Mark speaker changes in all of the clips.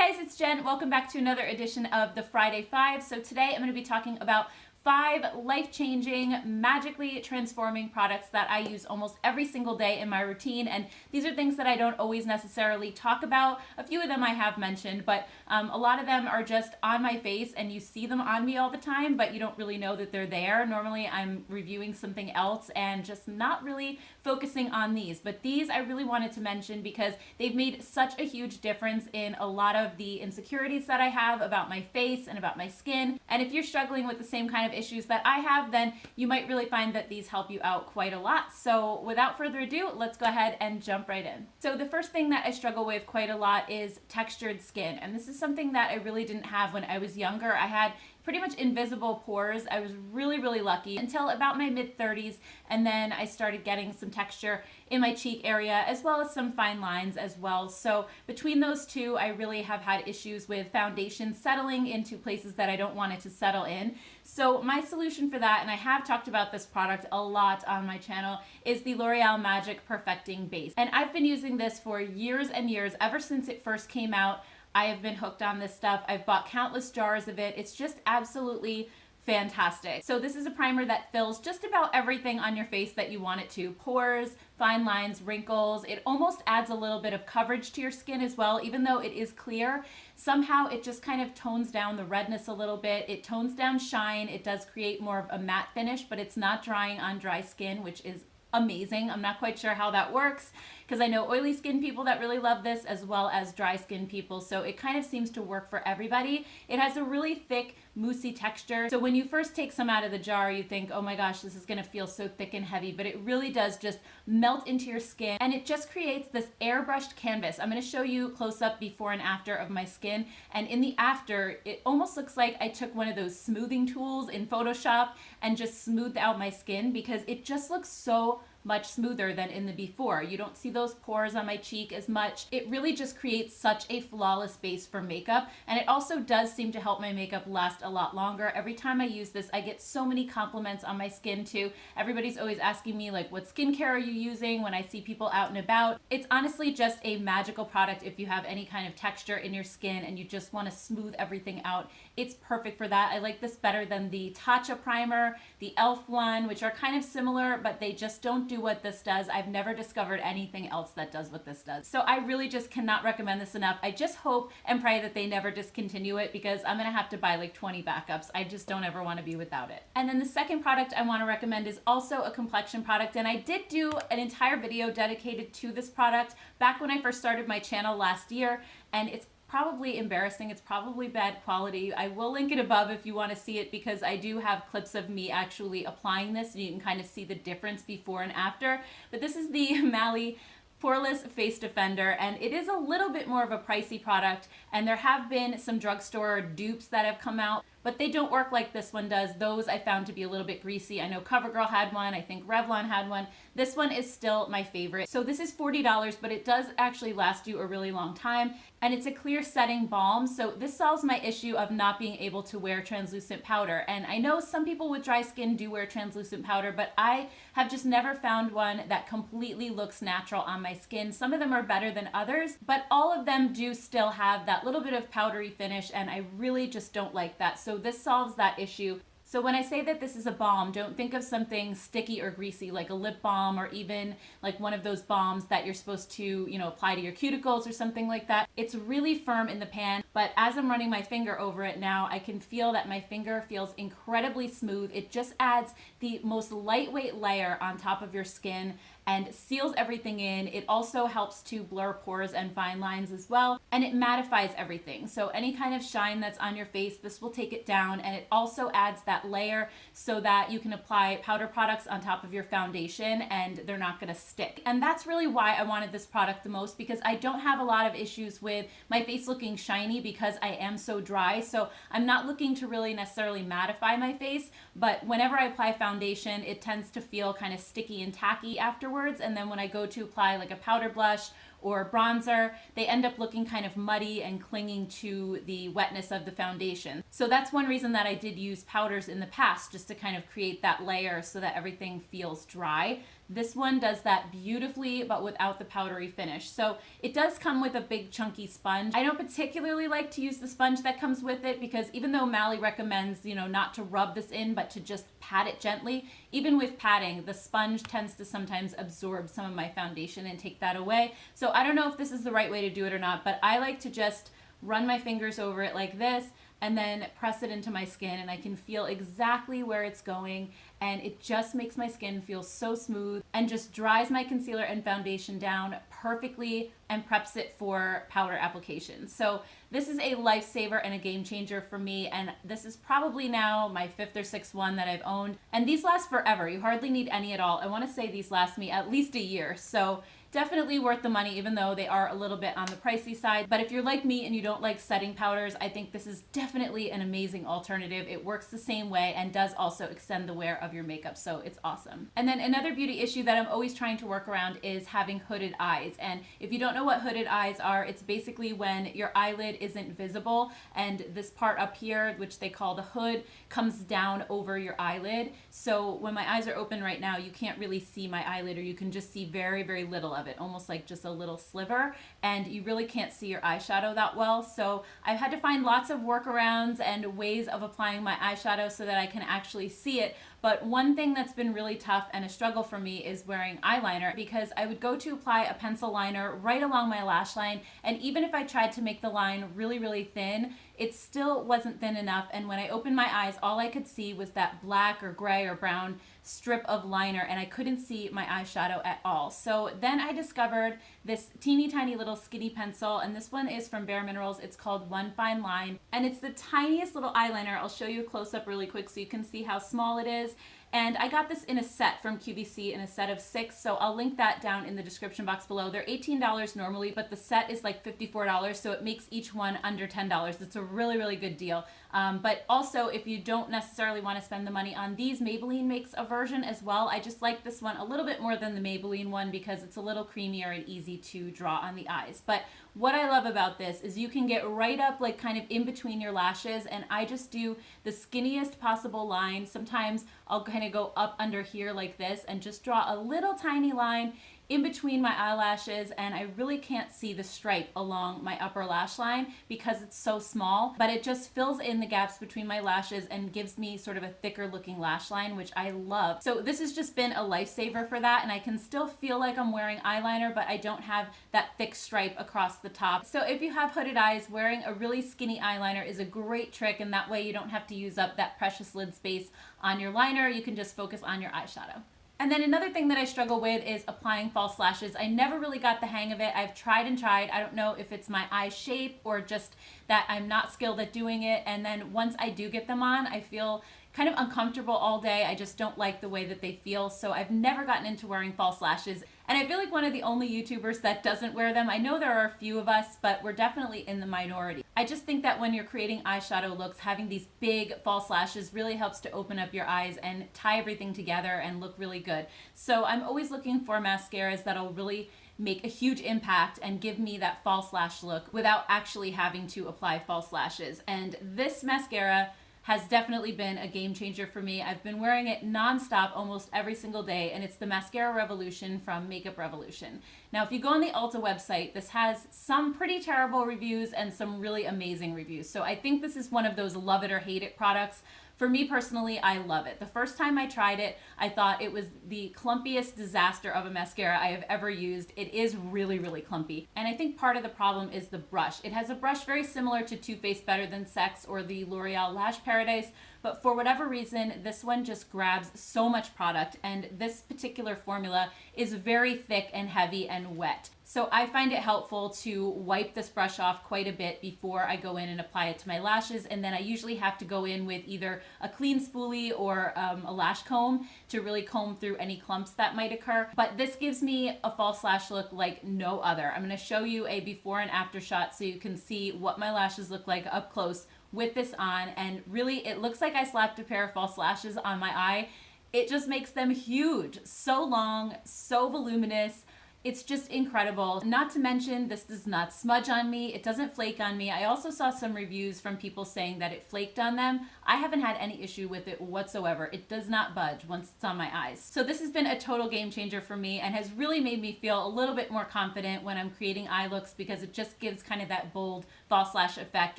Speaker 1: guys, it's Jen. Welcome back to another edition of the Friday Five. So today I'm going to be talking about 5 life-changing, magically transforming products that I use almost every single day in my routine. And these are things that I don't always necessarily talk about. A few of them I have mentioned, but a lot of them are just on my face and you see them on me all the time, but you don't really know that they're there. Normally I'm reviewing something else and just not really focusing on these. But these I really wanted to mention because they've made such a huge difference in a lot of the insecurities that I have about my face and about my skin. And if you're struggling with the same kind of issues that I have, then you might really find that these help you out quite a lot. So without further ado, let's go ahead and jump right in. So the first thing that I struggle with quite a lot is textured skin. And this is something that I really didn't have when I was younger. I had pretty much invisible pores. I was really lucky until about my mid-30s, and then I started getting some texture in my cheek area as well as some fine lines as well. So between those two, I really have had issues with foundation settling into places that I don't want it to settle in. So my solution for that, and I have talked about this product a lot on my channel, is the L'Oreal Magic Perfecting Base. And I've been using this for years and years, ever since it first came out. I have been hooked on this stuff. I've bought countless jars of it. It's just absolutely fantastic. So this is a primer that fills just about everything on your face that you want it to. Pores, fine lines, wrinkles. It almost adds a little bit of coverage to your skin as well. Even though it is clear, somehow it just kind of tones down the redness a little bit. It tones down shine. It does create more of a matte finish, but it's not drying on dry skin, which is amazing. I'm not quite sure how that works because I know oily skin people that really love this as well as dry skin people. So it kind of seems to work for everybody. It has a really thick, moussey texture. So when you first take some out of the jar, you think, oh my gosh, this is going to feel so thick and heavy, but it really does just melt into your skin and it just creates this airbrushed canvas. I'm going to show you close up before and after of my skin. And in the after, it almost looks like I took one of those smoothing tools in Photoshop and just smoothed out my skin because it just looks so much smoother than in the before. You don't see those pores on my cheek as much. It really just creates such a flawless base for makeup, and it also does seem to help my makeup last a lot longer. Every time I use this, I get so many compliments on my skin too. Everybody's always asking me like, what skincare are you using when I see people out and about. It's honestly just a magical product if you have any kind of texture in your skin and you just want to smooth everything out. It's perfect for that. I like this better than the Tatcha primer, the e.l.f. one, which are kind of similar, but they just don't do what this does. I've never discovered anything else that does what this does. So I really just cannot recommend this enough. I just hope and pray that they never discontinue it because I'm gonna have to buy like 20 backups. I just don't ever want to be without it. And then the second product I want to recommend is also a complexion product, and I did do an entire video dedicated to this product back when I first started my channel last year, and it's probably embarrassing. It's probably bad quality. I will link it above if you want to see it because I do have clips of me actually applying this and you can kind of see the difference before and after. But this is the Mally Poreless Face Defender, and it is a little bit more of a pricey product, and there have been some drugstore dupes that have come out, but they don't work like this one does. Those I found to be a little bit greasy. I know CoverGirl had one, I think Revlon had one. This one is still my favorite. So this is $40, but it does actually last you a really long time, and it's a clear setting balm. So this solves my issue of not being able to wear translucent powder. And I know some people with dry skin do wear translucent powder, but I have just never found one that completely looks natural on my skin. Some of them are better than others, but all of them do still have that little bit of powdery finish, and I really just don't like that. So this solves that issue. So when I say that this is a balm, don't think of something sticky or greasy like a lip balm or even like one of those balms that you're supposed to, apply to your cuticles or something like that. It's really firm in the pan, but as I'm running my finger over it now, I can feel that my finger feels incredibly smooth. It just adds the most lightweight layer on top of your skin and seals everything in. It also helps to blur pores and fine lines as well, and it mattifies everything. So any kind of shine that's on your face, this will take it down, and it also adds that layer so that you can apply powder products on top of your foundation and they're not gonna stick. And that's really why I wanted this product the most, because I don't have a lot of issues with my face looking shiny because I am so dry. So I'm not looking to really necessarily mattify my face, but whenever I apply foundation, it tends to feel kind of sticky and tacky afterwards. And then when I go to apply like a powder blush or bronzer, they end up looking kind of muddy and clinging to the wetness of the foundation. So that's one reason that I did use powders in the past, just to kind of create that layer so that everything feels dry. This one does that beautifully, but without the powdery finish. So it does come with a big chunky sponge. I don't particularly like to use the sponge that comes with it because even though Mally recommends, not to rub this in, but to just pat it gently, even with patting, the sponge tends to sometimes absorb some of my foundation and take that away. So I don't know if this is the right way to do it or not, but I like to just run my fingers over it like this and then press it into my skin, and I can feel exactly where it's going, and it just makes my skin feel so smooth and just dries my concealer and foundation down perfectly and preps it for powder application. So this is a lifesaver and a game changer for me, and this is probably now my 5th or 6th one that I've owned, and these last forever. You hardly need any at all. I want to say these last me at least a year, so definitely worth the money, even though they are a little bit on the pricey side. But if you're like me and you don't like setting powders, I think this is definitely an amazing alternative. It works the same way and does also extend the wear of your makeup, so it's awesome. And then another beauty issue that I'm always trying to work around is having hooded eyes. And if you don't know what hooded eyes are, it's basically when your eyelid isn't visible and this part up here, which they call the hood, comes down over your eyelid. So when my eyes are open right now, you can't really see my eyelid, or you can just see very, very little of it, almost like just a little sliver, and you really can't see your eyeshadow that well. So I've had to find lots of workarounds and ways of applying my eyeshadow so that I can actually see it. But one thing that's been really tough and a struggle for me is wearing eyeliner, because I would go to apply a pencil liner right along my lash line, and even if I tried to make the line really, really thin, it still wasn't thin enough. And when I opened my eyes, all I could see was that black or gray or brown strip of liner, and I couldn't see my eyeshadow at all. So then I discovered this teeny tiny little skinny pencil, and this one is from Bare Minerals. It's called One Fine Line, and it's the tiniest little eyeliner. I'll show you a close-up really quick so you can see how small it is. And I got this in a set from QVC, in a set of 6, so I'll link that down in the description box below. They're $18 normally, but the set is like $54, so it makes each one under $10. It's a really, really good deal. But also, if you don't necessarily want to spend the money on these, Maybelline makes a version as well. I just like this one a little bit more than the Maybelline one because it's a little creamier and easy to draw on the eyes. But what I love about this is you can get right up, like kind of in between your lashes, and I just do the skinniest possible line. Sometimes I'll kind of go up under here like this and just draw a little tiny line in between my eyelashes, and I really can't see the stripe along my upper lash line because it's so small, but it just fills in the gaps between my lashes and gives me sort of a thicker looking lash line, which I love. So this has just been a lifesaver for that, and I can still feel like I'm wearing eyeliner, but I don't have that thick stripe across the top. So if you have hooded eyes, wearing a really skinny eyeliner is a great trick, and that way you don't have to use up that precious lid space on your liner. You can just focus on your eyeshadow. And then another thing that I struggle with is applying false lashes. I never really got the hang of it. I've tried and tried. I don't know if it's my eye shape or just that I'm not skilled at doing it. And then once I do get them on, I feel kind of uncomfortable all day. I just don't like the way that they feel. So I've never gotten into wearing false lashes. And I feel like one of the only YouTubers that doesn't wear them. I know there are a few of us, but we're definitely in the minority. I just think that when you're creating eyeshadow looks, having these big false lashes really helps to open up your eyes and tie everything together and look really good. So I'm always looking for mascaras that'll really make a huge impact and give me that false lash look without actually having to apply false lashes. And this mascara has definitely been a game changer for me. I've been wearing it nonstop almost every single day, and it's the Mascara Revolution from Makeup Revolution. Now, if you go on the Ulta website, this has some pretty terrible reviews and some really amazing reviews. So I think this is one of those love it or hate it products. For me personally, I love it. The first time I tried it, I thought it was the clumpiest disaster of a mascara I have ever used. It is really, really clumpy. And I think part of the problem is the brush. It has a brush very similar to Too Faced Better Than Sex or the L'Oreal Lash Paradise, but for whatever reason, this one just grabs so much product, and this particular formula is very thick and heavy and wet. So I find it helpful to wipe this brush off quite a bit before I go in and apply it to my lashes, and then I usually have to go in with either a clean spoolie or a lash comb to really comb through any clumps that might occur. But this gives me a false lash look like no other. I'm going to show you a before and after shot so you can see what my lashes look like up close with this on, and really it looks like I slapped a pair of false lashes on my eye. It just makes them huge, so long, so voluminous. It's just incredible. Not to mention, this does not smudge on me. It doesn't flake on me. I also saw some reviews from people saying that it flaked on them. I haven't had any issue with it whatsoever. It does not budge once it's on my eyes. So this has been a total game changer for me and has really made me feel a little bit more confident when I'm creating eye looks, because it just gives kind of that bold false lash effect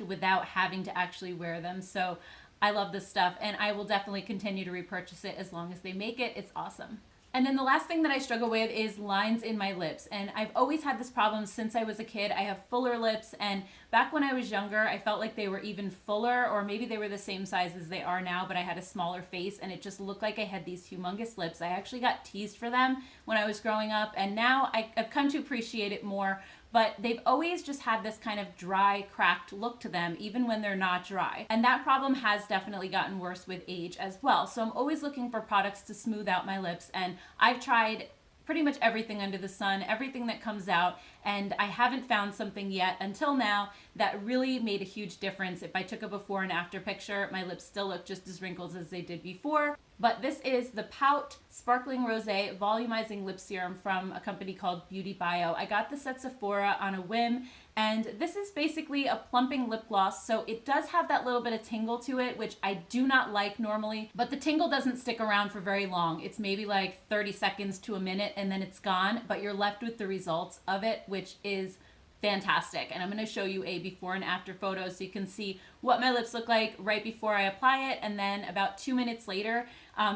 Speaker 1: without having to actually wear them. So I love this stuff, and I will definitely continue to repurchase it as long as they make it. It's awesome. And then the last thing that I struggle with is lines in my lips. And I've always had this problem since I was a kid. I have fuller lips, and back when I was younger, I felt like they were even fuller, or maybe they were the same size as they are now, but I had a smaller face and it just looked like I had these humongous lips. I actually got teased for them when I was growing up, and now I've come to appreciate it more. But they've always just had this kind of dry, cracked look to them, even when they're not dry. And that problem has definitely gotten worse with age as well. So I'm always looking for products to smooth out my lips, and I've tried pretty much everything under the sun, everything that comes out, and I haven't found something yet until now that really made a huge difference. If I took a before and after picture, my lips still look just as wrinkled as they did before. But this is the Pout Sparkling Rosé Volumizing Lip Serum from a company called Beauty Bio. I got this at Sephora on a whim, and this is basically a plumping lip gloss, so it does have that little bit of tingle to it, which I do not like normally, but the tingle doesn't stick around for very long. It's maybe like 30 seconds to a minute, and then it's gone, but you're left with the results of it, which is fantastic. And I'm going to show you a before and after photo so you can see what my lips look like right before I apply it, and then about 2 minutes later.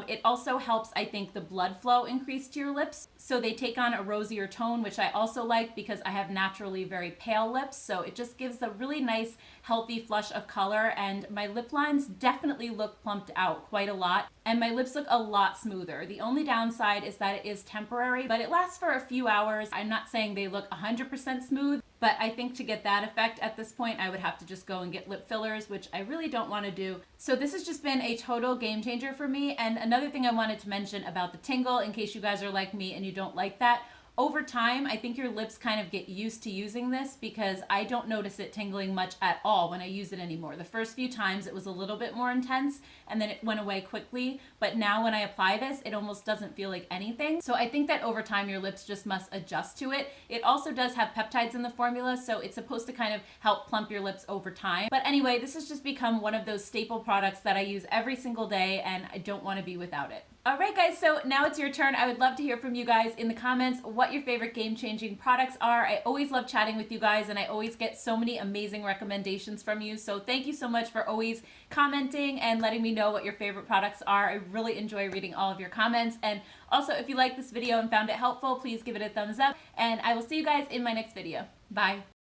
Speaker 1: It also helps, I think, the blood flow increase to your lips, so they take on a rosier tone, which I also like because I have naturally very pale lips, so it just gives a really nice healthy flush of color, and my lip lines definitely look plumped out quite a lot, and my lips look a lot smoother. The only downside is that it is temporary, but it lasts for a few hours. I'm not saying they look 100% smooth, but I think to get that effect at this point, I would have to just go and get lip fillers, which I really don't want to do. So this has just been a total game changer for me. And another thing I wanted to mention about the tingle, in case you guys are like me and you don't like that, over time, I think your lips kind of get used to using this, because I don't notice it tingling much at all when I use it anymore. The first few times it was a little bit more intense, and then it went away quickly. But now when I apply this, it almost doesn't feel like anything. So I think that over time your lips just must adjust to it. It also does have peptides in the formula, so it's supposed to kind of help plump your lips over time. But anyway, this has just become one of those staple products that I use every single day, and I don't want to be without it. All right, guys, so now it's your turn. I would love to hear from you guys in the comments what your favorite game-changing products are. I always love chatting with you guys, and I always get so many amazing recommendations from you. So thank you so much for always commenting and letting me know what your favorite products are. I really enjoy reading all of your comments. And also, if you liked this video and found it helpful, please give it a thumbs up, and I will see you guys in my next video. Bye.